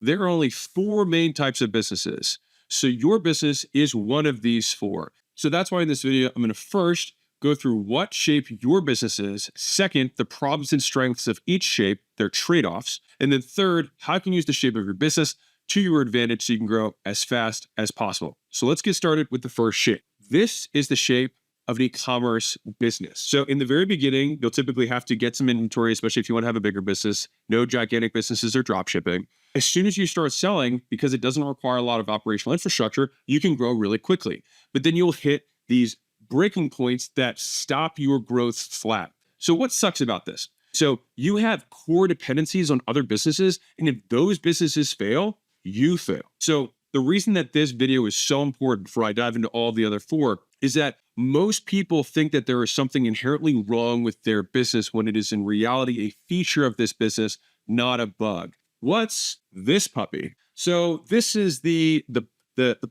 there are only four main types of businesses. So your business is one of these four. So that's why in this video, I'm going to first go through what shape your business is. Second, the problems and strengths of each shape, their trade-offs. And then third, how you can use the shape of your business to your advantage so you can grow as fast as possible. So let's get started with the first shape. This is the shape of an e-commerce business. So in the very beginning, you'll typically have to get some inventory, especially if you want to have a bigger business. No gigantic businesses are drop shipping. As soon as you start selling, because it doesn't require a lot of operational infrastructure, you can grow really quickly. But then you'll hit these breaking points that stop your growth flat. So what sucks about this? So you have core dependencies on other businesses, and if those businesses fail, you fail. So the reason that this video is so important before I dive into all the other four is that most people think that there is something inherently wrong with their business when it is in reality a feature of this business, not a bug. What's this puppy? So this is the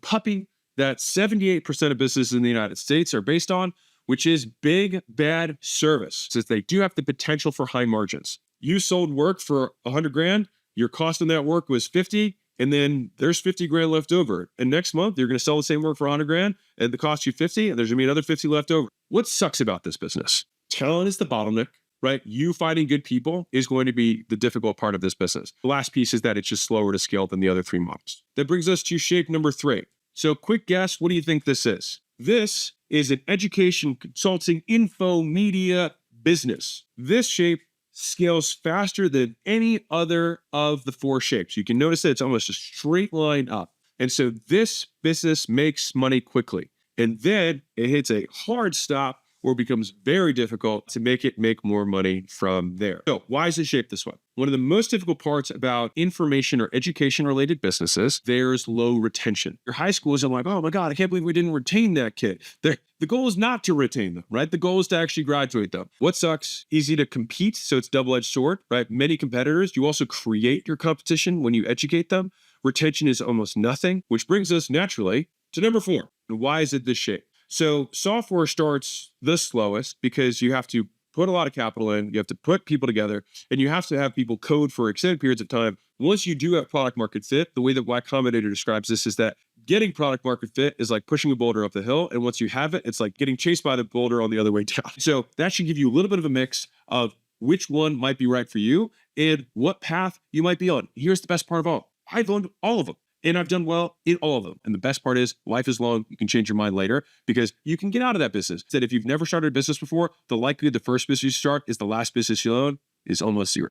puppy that 78% of businesses in the United States are based on, which is big, bad service, since they do have the potential for high margins. You sold work for 100 grand, your cost on that work was 50, and then there's 50 grand left over. And next month, you're going to sell the same work for 100 grand, and it costs you 50, and there's going to be another 50 left over. What sucks about this business? Talent is the bottleneck, right? You finding good people is going to be the difficult part of this business. The last piece is that it's just slower to scale than the other three models. That brings us to shape number 3. So quick guess, what do you think this is? This is an education, consulting, info, media business. This shape scales faster than any other of the four shapes. You can notice that it's almost a straight line up. And so this business makes money quickly. And then it hits a hard stop where it becomes very difficult to make more money from there. So why is it shaped this way? One of the most difficult parts about information or education related businesses, there's low retention. Your high schools are like, oh my God, I can't believe we didn't retain that kid. The goal is not to retain them, right? The goal is to actually graduate them. What sucks? Easy to compete, so it's double-edged sword, right? Many competitors, you also create your competition when you educate them. Retention is almost nothing, which brings us naturally to number 4. And why is it this shape? So software starts the slowest because you have to put a lot of capital in, you have to put people together, and you have to have people code for extended periods of time. Once you do have product market fit, the way that Y Combinator describes this is that getting product market fit is like pushing a boulder up the hill. And once you have it, it's like getting chased by the boulder on the other way down. So that should give you a little bit of a mix of which one might be right for you and what path you might be on. Here's the best part of all. I've owned all of them. And I've done well in all of them. And the best part is life is long. You can change your mind later because you can get out of that business. Said if you've never started a business before, the likelihood the first business you start is the last business you own is almost 0.